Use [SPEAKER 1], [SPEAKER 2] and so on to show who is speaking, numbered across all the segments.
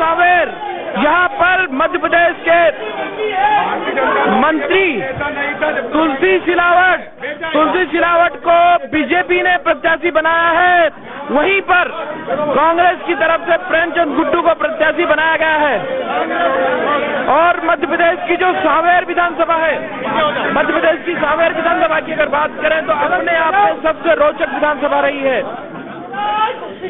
[SPEAKER 1] सांवेर, यहाँ पर मध्य प्रदेश के मंत्री तुलसी सिलावट को बीजेपी ने प्रत्याशी बनाया है। वहीं पर कांग्रेस की तरफ से प्रेमचंद गुड्डू को प्रत्याशी बनाया गया है। और मध्य प्रदेश की जो सांवेर विधानसभा है, मध्य प्रदेश की सांवेर विधानसभा की अगर बात करें तो अपने आप में सबसे रोचक विधानसभा रही है।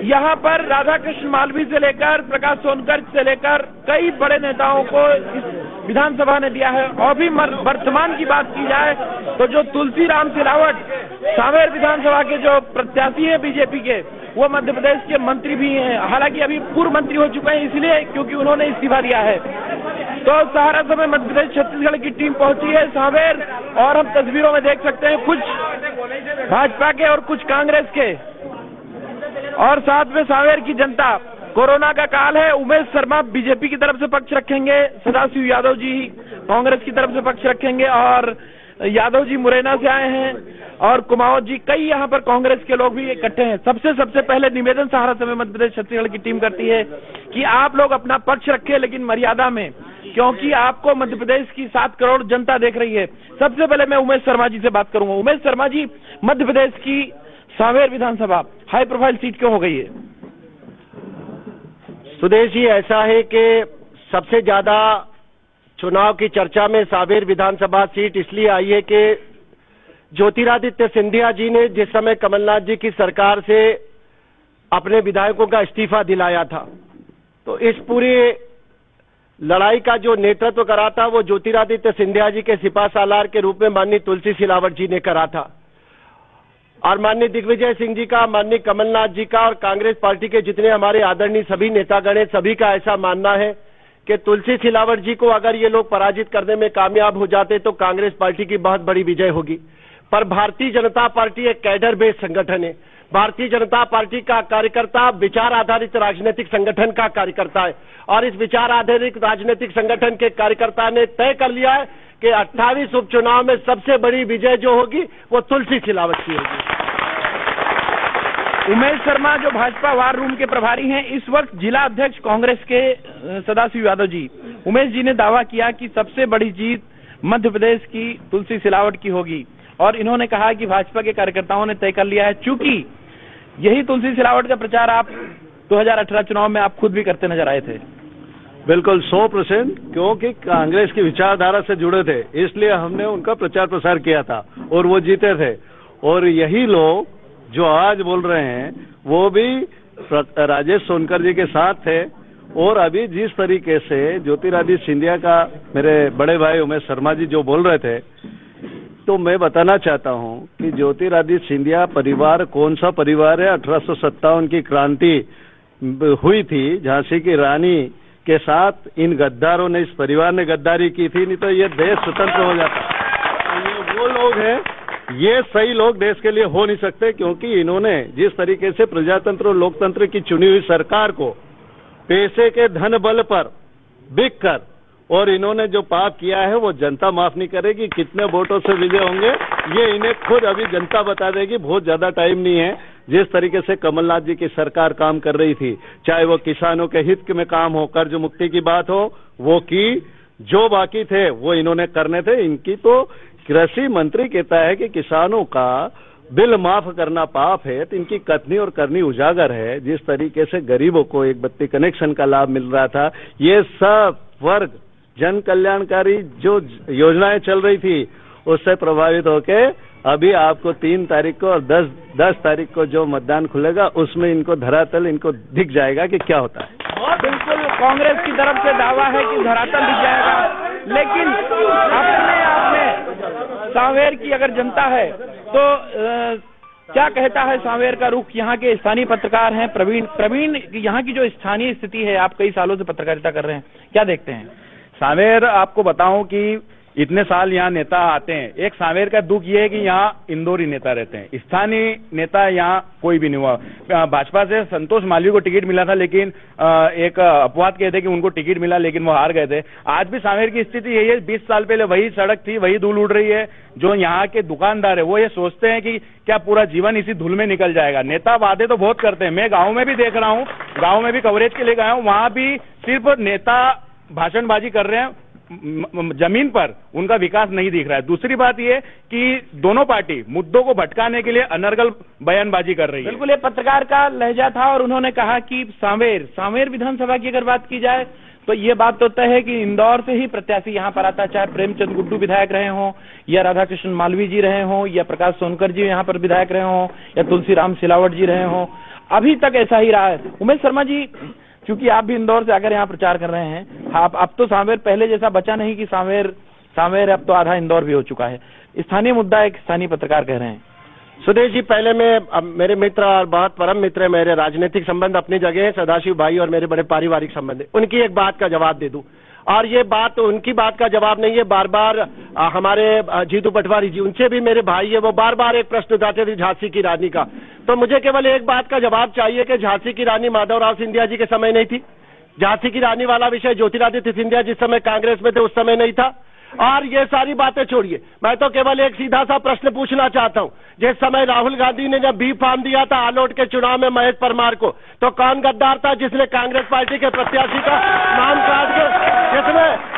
[SPEAKER 1] यहाँ पर राधाकृष्ण मालवीय से लेकर प्रकाश सोनकर से लेकर कई बड़े नेताओं को इस विधानसभा ने दिया है। और भी वर्तमान की बात की जाए तो जो तुलसीराम सिलावट सांवेर विधानसभा के जो प्रत्याशी है बीजेपी के, वो मध्य प्रदेश के मंत्री भी हैं। हालांकि अभी पूर्व मंत्री हो चुके हैं, इसलिए क्योंकि उन्होंने इस्तीफा दिया है। तो सहारनपुर में मध्य प्रदेश छत्तीसगढ़ की टीम पहुंची है सांवेर, और हम तस्वीरों में देख सकते हैं कुछ भाजपा के और कुछ कांग्रेस के, और साथ में सांवेर की जनता। कोरोना का काल है। उमेश शर्मा बीजेपी की तरफ से पक्ष रखेंगे, सदाशिव यादव जी कांग्रेस की तरफ से पक्ष रखेंगे, और यादव जी मुरैना से आए हैं, और कुमावत जी, कई यहाँ पर कांग्रेस के लोग भी इकट्ठे हैं। सबसे पहले निवेदन सहारनपुर में मध्य प्रदेश छत्तीसगढ़ की टीम करती है कि आप लोग अपना पक्ष रखें, लेकिन मर्यादा में, क्योंकि आपको मध्य प्रदेश की 7 करोड़ जनता देख रही है। सबसे पहले मैं उमेश शर्मा जी से बात करूंगा। उमेश शर्मा जी, मध्य प्रदेश की सांवेर विधानसभा हाई प्रोफाइल सीट क्यों हो गई है?
[SPEAKER 2] सुदेश जी, ऐसा है कि सबसे ज्यादा चुनाव की चर्चा में सांवेर विधानसभा सीट इसलिए आई है कि ज्योतिरादित्य सिंधिया जी ने जिस समय कमलनाथ जी की सरकार से अपने विधायकों का इस्तीफा दिलाया था, तो इस पूरी लड़ाई का जो नेतृत्व करा था वो ज्योतिरादित्य सिंधिया जी के सिपाहसालार के रूप में माननीय तुलसी सिलावट जी ने करा था। और माननीय दिग्विजय सिंह जी का, माननीय कमलनाथ जी का और कांग्रेस पार्टी के जितने हमारे आदरणीय सभी नेतागण हैं, सभी का ऐसा मानना है कि तुलसी सिलावट जी को अगर ये लोग पराजित करने में कामयाब हो जाते तो कांग्रेस पार्टी की बहुत बड़ी विजय होगी। पर भारतीय जनता पार्टी एक कैडर बेस्ड संगठन है। भारतीय जनता पार्टी का कार्यकर्ता विचार आधारित राजनीतिक संगठन का कार्यकर्ता है, और इस विचार आधारित राजनीतिक संगठन के कार्यकर्ता ने तय कर लिया है कि 28 उपचुनाव में सबसे बड़ी विजय जो होगी वो तुलसी सिलावट की होगी।
[SPEAKER 1] उमेश शर्मा जो भाजपा वार रूम के प्रभारी हैं, इस वक्त जिला अध्यक्ष कांग्रेस के सदाशिव यादव जी, उमेश जी ने दावा किया कि सबसे बड़ी जीत मध्य प्रदेश की तुलसी सिलावट की होगी, और इन्होंने कहा कि भाजपा के कार्यकर्ताओं ने तय कर लिया है, चूंकि यही तुलसी सिलावट का प्रचार आप 2018 चुनाव में आप खुद भी करते नजर आए थे।
[SPEAKER 3] बिल्कुल 100%, क्योंकि कांग्रेस की विचारधारा से जुड़े थे, इसलिए हमने उनका प्रचार प्रसार किया था और वो जीते थे। और यही लोग जो आज बोल रहे हैं वो भी राजेश सोनकर जी के साथ थे। और अभी जिस तरीके से ज्योतिरादित्य सिंधिया का मेरे बड़े भाई उमेश शर्मा जी जो बोल रहे थे, तो मैं बताना चाहता हूं कि ज्योतिरादित्य सिंधिया परिवार कौन सा परिवार है। 1857 की क्रांति हुई थी, झांसी की रानी के साथ इन गद्दारों ने, इस परिवार ने गद्दारी की थी, नहीं तो ये देश स्वतंत्र हो जाता। तो ये वो लोग हैं, ये सही लोग देश के लिए हो नहीं सकते, क्योंकि इन्होंने जिस तरीके से प्रजातंत्र और लोकतंत्र की चुनी हुई सरकार को पैसे के धन बल पर बिक कर, और इन्होंने जो पाप किया है वो जनता माफ नहीं करेगी। कितने वोटों से विजय होंगे ये इन्हें खुद अभी जनता बता देगी। बहुत ज्यादा टाइम नहीं है। जिस तरीके से कमलनाथ जी की सरकार काम कर रही थी, चाहे वो किसानों के हित में काम हो, कर्ज मुक्ति की बात हो, वो की, जो बाकी थे वो इन्होंने करने थे। इनकी तो कृषि मंत्री कहता है कि किसानों का बिल माफ करना पाप है, तो इनकी कथनी और करनी उजागर है। जिस तरीके से गरीबों को एक बत्ती कनेक्शन का लाभ मिल रहा था, ये सब वर्ग जन कल्याणकारी जो योजनाएं चल रही थी उससे प्रभावित होके अभी आपको 3 तारीख को और 10 तारीख को जो मतदान खुलेगा उसमें इनको धरातल इनको दिख जाएगा कि क्या होता है।
[SPEAKER 1] बिल्कुल कांग्रेस की तरफ से दावा है कि धरातल दिख जाएगा, लेकिन अपने आप में सांवेर की अगर जनता है तो क्या कहता है सांवेर का रुख? यहाँ के स्थानीय पत्रकार हैं प्रवीण, यहाँ की जो स्थानीय स्थिति है, आप कई सालों से पत्रकारिता कर रहे हैं, क्या देखते हैं?
[SPEAKER 4] सांवेर, आपको बताऊं कि इतने साल यहाँ नेता आते हैं। एक सांवेर का दुख ये है कि यहाँ इंदौरी नेता रहते हैं, स्थानीय नेता यहाँ कोई भी नहीं हुआ। भाजपा से संतोष मालवीय को टिकट मिला था, लेकिन एक अपवाद कहते कि उनको टिकट मिला लेकिन वो हार गए थे। आज भी सांवेर की स्थिति यही है। 20 साल पहले वही सड़क थी, वही धूल उड़ रही है। जो यहाँ के दुकानदार है वो ये सोचते हैं कि क्या पूरा जीवन इसी धूल में निकल जाएगा। नेता वादे तो बहुत करते हैं। मैं गाँव में भी देख रहा हूँ, गाँव में भी कवरेज के लिए गया हूँ, वहां भी सिर्फ नेता भाषणबाजी कर रहे हैं, जमीन पर उनका विकास नहीं दिख रहा है। दूसरी बात ये कि दोनों पार्टी मुद्दों को भटकाने के लिए अनर्गल बयानबाजी कर रही है।
[SPEAKER 1] बिल्कुल, ये पत्रकार का लहजा था और उन्होंने कहा कि सांवेर विधानसभा की अगर बात की जाए तो ये बात तो तय है कि इंदौर से ही प्रत्याशी यहाँ पर आता है, चाहे प्रेमचंद गुड्डू विधायक रहे हों या राधाकृष्ण मालवी जी रहे हों या प्रकाश सोनकर जी यहाँ पर विधायक रहे हों या तुलसीराम सिलावट जी रहे हों, अभी तक ऐसा ही रहा है। उमेश शर्मा जी, क्योंकि आप भी इंदौर से आकर यहाँ प्रचार कर रहे हैं, आप अब तो सांवेर पहले जैसा बचा नहीं कि सांवेर अब तो आधा इंदौर भी हो चुका है। स्थानीय मुद्दा एक स्थानीय पत्रकार कह रहे हैं।
[SPEAKER 2] सुदेश जी, पहले मैं मेरे मित्र और बहुत परम मित्र है, मेरे राजनीतिक संबंध अपनी जगह है, सदाशिव भाई और मेरे बड़े पारिवारिक संबंध है, उनकी एक बात का जवाब दे दूं। और ये बात उनकी बात का जवाब नहीं है, बार बार हमारे जीतू पटवारी जी, उनसे भी मेरे भाई है, वो बार बार एक प्रश्न उठाते थे झांसी की रानी का। तो मुझे केवल एक बात का जवाब चाहिए कि झांसी की रानी माधवराव सिंधिया जी के समय नहीं थी। झांसी की रानी वाला विषय ज्योतिरादित्य सिंधिया जिस समय कांग्रेस में थे उस समय नहीं था। और ये सारी बातें छोड़िए, मैं तो केवल एक सीधा सा प्रश्न पूछना चाहता हूं। जिस समय राहुल गांधी ने जब बी फार्म दिया था आलोट के चुनाव में महेश परमार को, तो कौन गद्दार था जिसने कांग्रेस पार्टी के प्रत्याशी का नाम काट के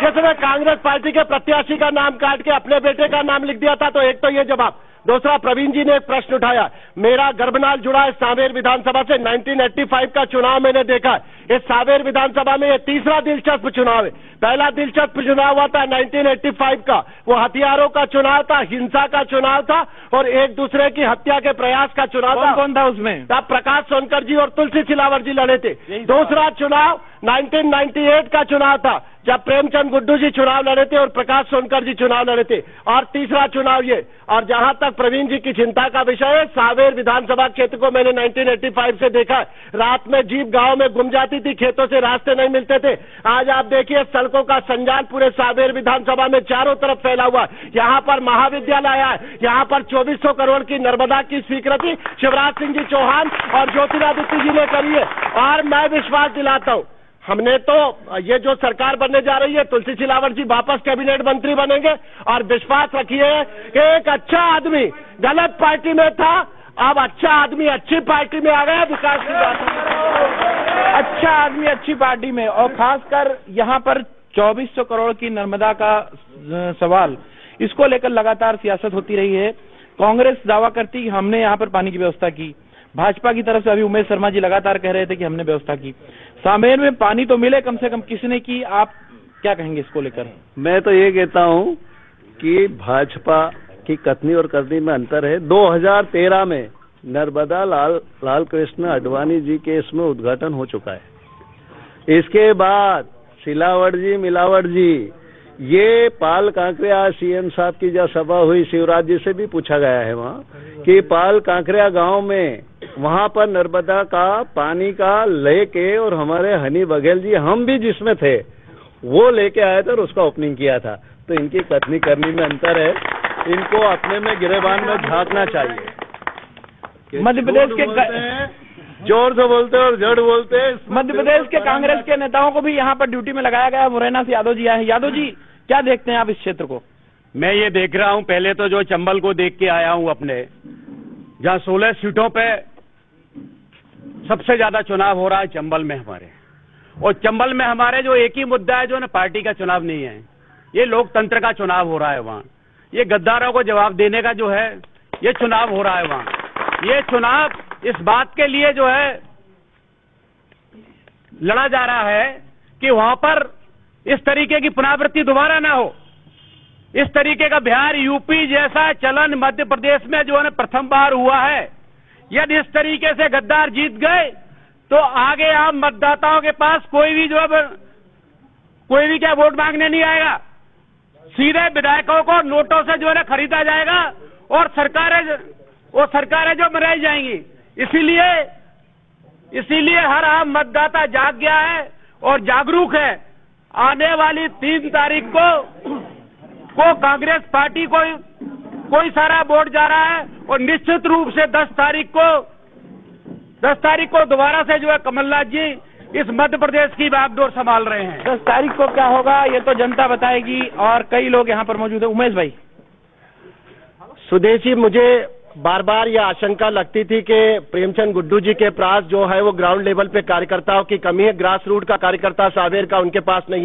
[SPEAKER 2] जिसने कांग्रेस पार्टी के प्रत्याशी का नाम काट के अपने बेटे का नाम लिख दिया था? तो एक तो ये जवाब। दूसरा, प्रवीण जी ने एक प्रश्न उठाया, मेरा गर्भनाल जुड़ा है सांवेर विधानसभा से। 1985 का चुनाव मैंने देखा है। इस सांवेर विधानसभा में ये तीसरा दिलचस्प चुनाव है। पहला दिलचस्प चुनाव हुआ था 1985 का, वो हथियारों का चुनाव था, हिंसा का चुनाव था और एक दूसरे की हत्या के प्रयास का चुनाव था।
[SPEAKER 1] कौन था उसमें?
[SPEAKER 2] तब प्रकाश सोनकर जी और तुलसी सिलावट जी लड़े थे। दूसरा चुनाव 1998 का चुनाव था, जब प्रेमचंद गुड्डू जी चुनाव लड़े थे और प्रकाश सोनकर जी चुनाव लड़े थे। और तीसरा चुनाव ये। और जहां तक प्रवीण जी की चिंता का विषय है, सांवेर विधानसभा क्षेत्र को मैंने 1985 से देखा। रात में जीप गांव में गुम जाती थी, खेतों से रास्ते नहीं मिलते थे। आज आप देखिए सड़कों का संजाल पूरे सांवेर विधानसभा में चारों तरफ फैला हुआ है। यहाँ पर महाविद्यालय है, यहाँ पर 2400 करोड़ की नर्मदा की स्वीकृति शिवराज सिंह जी चौहान और ज्योतिरादित्य जी ने करी है। और मैं विश्वास दिलाता हूँ, हमने तो ये जो सरकार बनने जा रही है, तुलसी सिलावट जी वापस कैबिनेट मंत्री बनेंगे। और विश्वास रखिए कि एक अच्छा आदमी गलत पार्टी में था, अब अच्छा आदमी अच्छी पार्टी में आ गया। विकास की बात,
[SPEAKER 1] अच्छा आदमी अच्छी पार्टी में, और खासकर यहाँ पर 2400 करोड़ की नर्मदा का सवाल, इसको लेकर लगातार सियासत होती रही है। कांग्रेस दावा करती कि हमने यहाँ पर पानी की व्यवस्था की, भाजपा की तरफ से अभी उमेश शर्मा जी लगातार कह रहे थे कि हमने व्यवस्था की। सांवेर में पानी तो मिले कम से कम, किसने की? आप क्या कहेंगे इसको लेकर?
[SPEAKER 3] मैं तो ये कहता हूँ कि भाजपा की कथनी और करनी में अंतर है। 2013 में नर्मदा लाल कृष्ण आडवाणी जी के इसमें उद्घाटन हो चुका है। इसके बाद सिलावट जी, मिलावट जी, ये पाल कांकरिया सीएम साहब की जो सभा हुई, शिवराज जी से भी पूछा गया है वहाँ कि पाल कांकरिया गांव में वहाँ पर नर्मदा का पानी का लेके, और हमारे हनी बघेल जी हम भी जिसमें थे वो लेके आए थे और उसका ओपनिंग किया था। तो इनकी कथनी करनी में अंतर है, इनको अपने में गिरेबान में झांकना चाहिए।
[SPEAKER 1] मध्य प्रदेश के
[SPEAKER 3] जोर से बोलते और जड़ बोलते।
[SPEAKER 1] मध्य प्रदेश के कांग्रेस के नेताओं को भी यहाँ पर ड्यूटी में लगाया गया है। मुरैना से यादव जी आए हैं। यादव जी, क्या देखते हैं आप इस क्षेत्र को?
[SPEAKER 5] मैं ये देख रहा हूं, पहले तो जो चंबल को देख के आया हूं अपने, जहां 16 सीटों पे सबसे ज्यादा चुनाव हो रहा है चंबल में हमारे। और चंबल में हमारे जो एक ही मुद्दा है, जो ना पार्टी का चुनाव नहीं है, ये लोकतंत्र का चुनाव हो रहा है वहां। ये गद्दारों को जवाब देने का जो है ये चुनाव हो रहा है वहां। ये चुनाव इस बात के लिए जो है लड़ा जा रहा है कि वहां पर इस तरीके की पुनरावृत्ति दोबारा ना हो। इस तरीके का बिहार, यूपी जैसा चलन मध्य प्रदेश में जो है प्रथम बार हुआ है। यदि इस तरीके से गद्दार जीत गए तो आगे आम मतदाताओं के पास कोई भी क्या वोट मांगने नहीं आएगा। सीधे विधायकों को नोटों से जो है खरीदा जाएगा और सरकारें जो बनाई जाएंगी। इसीलिए हर आम मतदाता जाग गया है और जागरूक है। आने वाली 3 तारीख को कांग्रेस पार्टी को कोई सारा वोट जा रहा है और निश्चित रूप से 10 तारीख को दोबारा से जो है कमलनाथ जी इस मध्य प्रदेश की बागडोर संभाल रहे हैं।
[SPEAKER 1] 10 तारीख को क्या होगा ये तो जनता बताएगी। और कई लोग यहाँ पर मौजूद है। उमेश भाई,
[SPEAKER 2] सुदेश जी, मुझे बार बार यह आशंका लगती थी कि प्रेमचंद गुड्डू जी के पास जो है वो ग्राउंड लेवल पे कार्यकर्ताओं की कमी है, ग्रास रूट का कार्यकर्ता सावेर का उनके पास नहीं है।